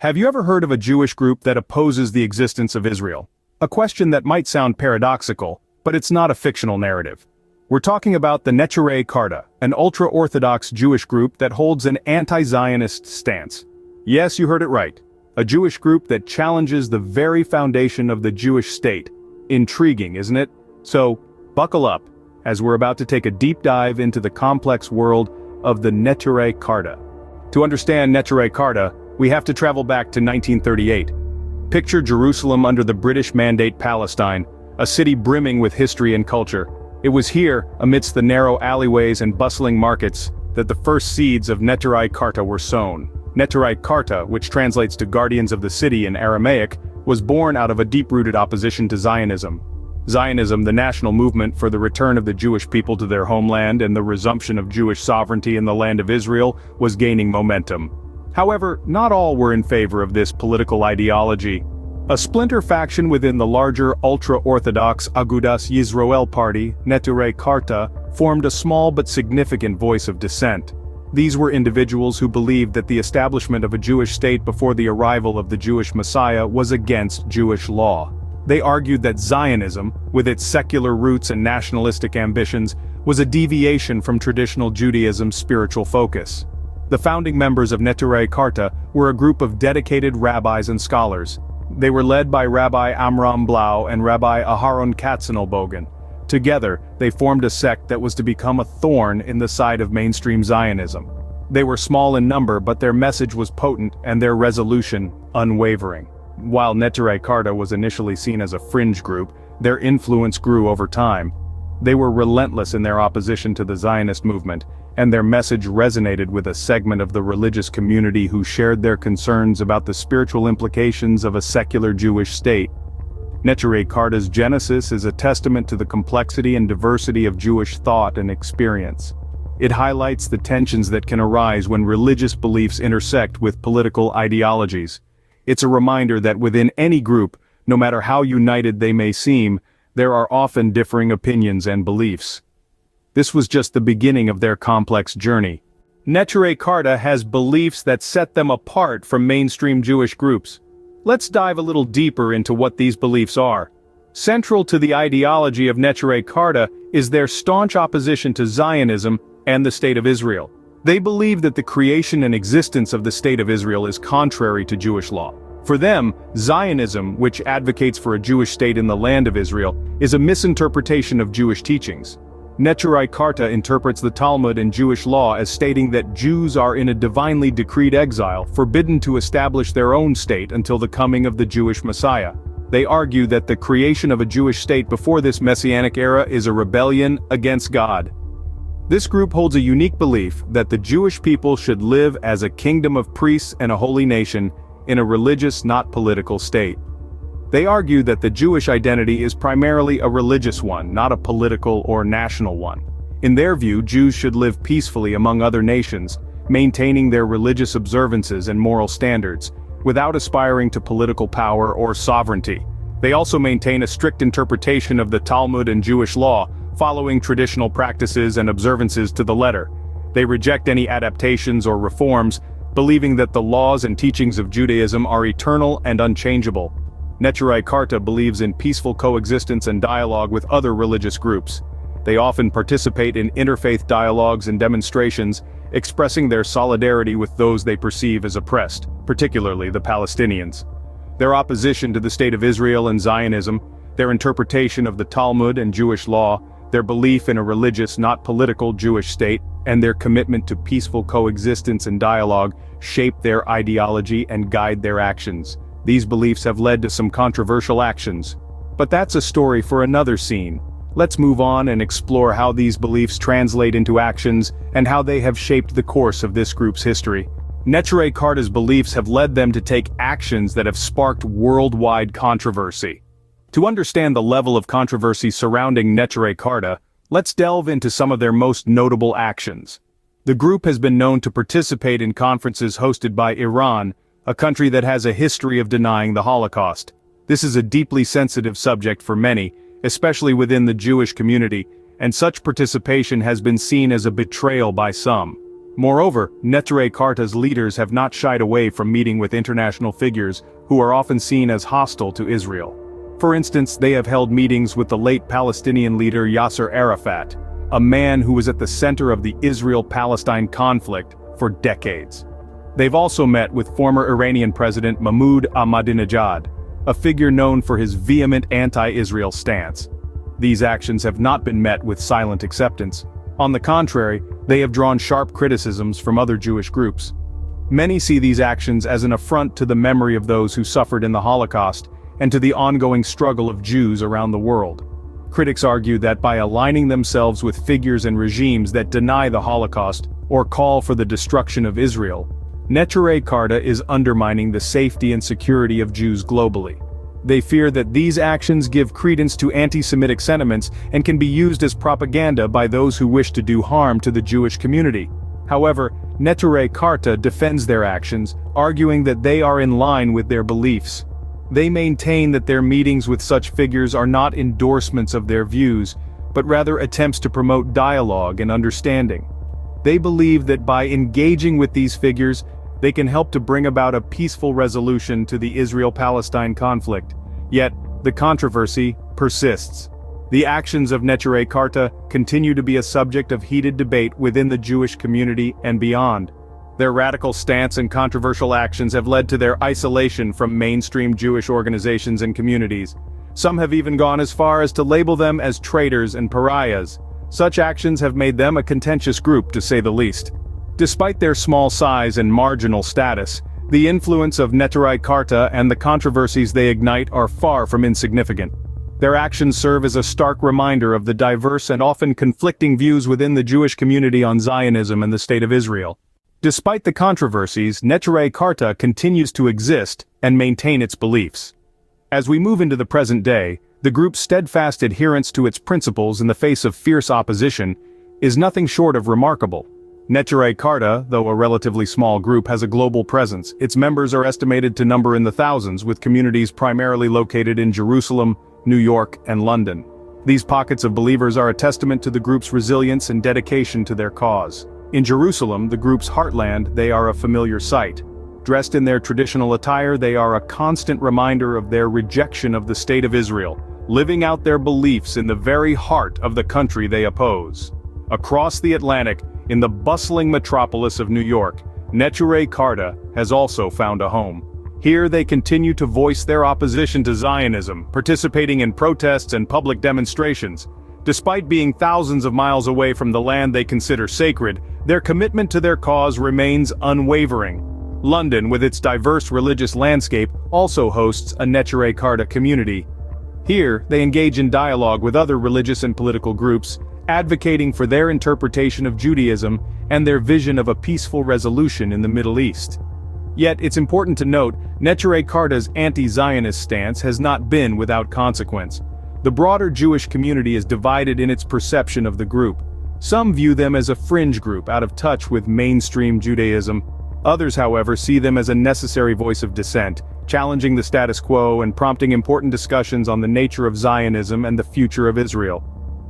Have you ever heard of a Jewish group that opposes the existence of Israel? A question that might sound paradoxical, but it's not a fictional narrative. We're talking about the Neturei Karta, an ultra-orthodox Jewish group that holds an anti-Zionist stance. Yes, you heard it right. A Jewish group that challenges the very foundation of the Jewish state. Intriguing, isn't it? So, buckle up, as we're about to take a deep dive into the complex world of the Neturei Karta. To understand Neturei Karta, we have to travel back to 1938. Picture Jerusalem under the British Mandate Palestine, a city brimming with history and culture. It was here, amidst the narrow alleyways and bustling markets, that the first seeds of Neturei Karta were sown. Neturei Karta, which translates to Guardians of the City in Aramaic, was born out of a deep-rooted opposition to Zionism. Zionism, the national movement for the return of the Jewish people to their homeland and the resumption of Jewish sovereignty in the land of Israel, was gaining momentum. However, not all were in favor of this political ideology. A splinter faction within the larger ultra-orthodox Agudas Yisrael party, Neturei Karta, formed a small but significant voice of dissent. These were individuals who believed that the establishment of a Jewish state before the arrival of the Jewish Messiah was against Jewish law. They argued that Zionism, with its secular roots and nationalistic ambitions, was a deviation from traditional Judaism's spiritual focus. The founding members of Neturei Karta were a group of dedicated rabbis and scholars. They were led by Rabbi Amram Blau and Rabbi Aharon Katzenelbogen. Together, they formed a sect that was to become a thorn in the side of mainstream Zionism. They were small in number, but their message was potent and their resolution unwavering. While Neturei Karta was initially seen as a fringe group, their influence grew over time. They were relentless in their opposition to the Zionist movement, and their message resonated with a segment of the religious community who shared their concerns about the spiritual implications of a secular Jewish state. Neturei Karta's genesis is a testament to the complexity and diversity of Jewish thought and experience. It highlights the tensions that can arise when religious beliefs intersect with political ideologies. It's a reminder that within any group, no matter how united they may seem, there are often differing opinions and beliefs. This was just the beginning of their complex journey. Neturei Karta has beliefs that set them apart from mainstream Jewish groups. Let's dive a little deeper into what these beliefs are. Central to the ideology of Neturei Karta is their staunch opposition to Zionism and the State of Israel. They believe that the creation and existence of the State of Israel is contrary to Jewish law. For them, Zionism, which advocates for a Jewish state in the land of Israel, is a misinterpretation of Jewish teachings. Neturei Karta interprets the Talmud and Jewish law as stating that Jews are in a divinely decreed exile, forbidden to establish their own state until the coming of the Jewish Messiah. They argue that the creation of a Jewish state before this messianic era is a rebellion against God. This group holds a unique belief that the Jewish people should live as a kingdom of priests and a holy nation, in a religious, not political state. They argue that the Jewish identity is primarily a religious one, not a political or national one. In their view, Jews should live peacefully among other nations, maintaining their religious observances and moral standards, without aspiring to political power or sovereignty. They also maintain a strict interpretation of the Talmud and Jewish law, following traditional practices and observances to the letter. They reject any adaptations or reforms, believing that the laws and teachings of Judaism are eternal and unchangeable. Neturei Karta believes in peaceful coexistence and dialogue with other religious groups. They often participate in interfaith dialogues and demonstrations, expressing their solidarity with those they perceive as oppressed, particularly the Palestinians. Their opposition to the State of Israel and Zionism, their interpretation of the Talmud and Jewish law, their belief in a religious, not political Jewish state, and their commitment to peaceful coexistence and dialogue shape their ideology and guide their actions. These beliefs have led to some controversial actions. But that's a story for another scene. Let's move on and explore how these beliefs translate into actions and how they have shaped the course of this group's history. Neturei Karta's beliefs have led them to take actions that have sparked worldwide controversy. To understand the level of controversy surrounding Neturei Karta, let's delve into some of their most notable actions. The group has been known to participate in conferences hosted by Iran, a country that has a history of denying the Holocaust. This is a deeply sensitive subject for many, especially within the Jewish community, and such participation has been seen as a betrayal by some. Moreover, Neturei Karta's leaders have not shied away from meeting with international figures who are often seen as hostile to Israel. For instance, they have held meetings with the late Palestinian leader Yasser Arafat, a man who was at the center of the Israel-Palestine conflict for decades. They've also met with former Iranian President Mahmoud Ahmadinejad, a figure known for his vehement anti-Israel stance. These actions have not been met with silent acceptance. On the contrary, they have drawn sharp criticisms from other Jewish groups. Many see these actions as an affront to the memory of those who suffered in the Holocaust and to the ongoing struggle of Jews around the world. Critics argue that by aligning themselves with figures and regimes that deny the Holocaust or call for the destruction of Israel, Neturei Karta is undermining the safety and security of Jews globally. They fear that these actions give credence to anti-Semitic sentiments and can be used as propaganda by those who wish to do harm to the Jewish community. However, Neturei Karta defends their actions, arguing that they are in line with their beliefs. They maintain that their meetings with such figures are not endorsements of their views, but rather attempts to promote dialogue and understanding. They believe that by engaging with these figures, they can help to bring about a peaceful resolution to the Israel-Palestine conflict. Yet, the controversy persists. The actions of Neturei Karta continue to be a subject of heated debate within the Jewish community and beyond. Their radical stance and controversial actions have led to their isolation from mainstream Jewish organizations and communities. Some have even gone as far as to label them as traitors and pariahs. Such actions have made them a contentious group, to say the least. Despite their small size and marginal status, the influence of Neturei Karta and the controversies they ignite are far from insignificant. Their actions serve as a stark reminder of the diverse and often conflicting views within the Jewish community on Zionism and the State of Israel. Despite the controversies, Neturei Karta continues to exist and maintain its beliefs. As we move into the present day, the group's steadfast adherence to its principles in the face of fierce opposition is nothing short of remarkable. Neturei Karta, though a relatively small group, has a global presence. Its members are estimated to number in the thousands, with communities primarily located in Jerusalem, New York, and London. These pockets of believers are a testament to the group's resilience and dedication to their cause. In Jerusalem, the group's heartland, they are a familiar sight. Dressed in their traditional attire, they are a constant reminder of their rejection of the State of Israel, living out their beliefs in the very heart of the country they oppose. Across the Atlantic, in the bustling metropolis of New York, Neturei Karta has also found a home. Here they continue to voice their opposition to Zionism, participating in protests and public demonstrations. Despite being thousands of miles away from the land they consider sacred, their commitment to their cause remains unwavering. London, with its diverse religious landscape, also hosts a Neturei Karta community. Here, they engage in dialogue with other religious and political groups, advocating for their interpretation of Judaism and their vision of a peaceful resolution in the Middle East. Yet, it's important to note, Neturei Karta's anti-Zionist stance has not been without consequence. The broader Jewish community is divided in its perception of the group. Some view them as a fringe group out of touch with mainstream Judaism. Others, however, see them as a necessary voice of dissent, challenging the status quo and prompting important discussions on the nature of Zionism and the future of Israel.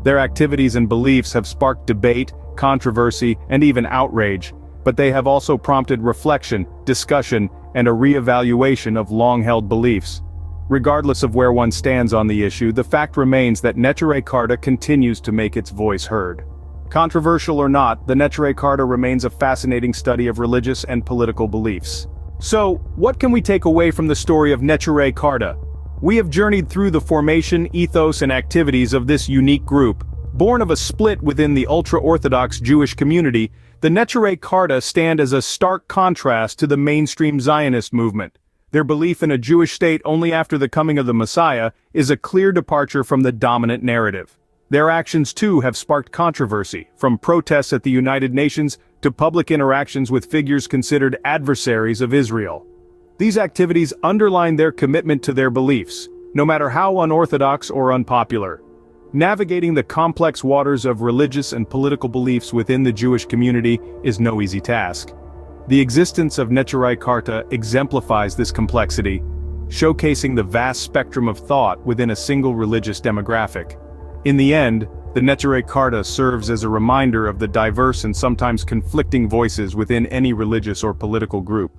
Their activities and beliefs have sparked debate, controversy, and even outrage, but they have also prompted reflection, discussion, and a re-evaluation of long-held beliefs. Regardless of where one stands on the issue, the fact remains that Neturei Karta continues to make its voice heard. Controversial or not, the Neturei Karta remains a fascinating study of religious and political beliefs. So, what can we take away from the story of Neturei Karta? We have journeyed through the formation, ethos, and activities of this unique group. Born of a split within the ultra-orthodox Jewish community, the Neturei Karta stand as a stark contrast to the mainstream Zionist movement. Their belief in a Jewish state only after the coming of the Messiah is a clear departure from the dominant narrative. Their actions too have sparked controversy, from protests at the United Nations to public interactions with figures considered adversaries of Israel. These activities underline their commitment to their beliefs, no matter how unorthodox or unpopular. Navigating the complex waters of religious and political beliefs within the Jewish community is no easy task. The existence of Neturei Karta exemplifies this complexity, showcasing the vast spectrum of thought within a single religious demographic. In the end, The Neturei Karta serves as a reminder of the diverse and sometimes conflicting voices within any religious or political group.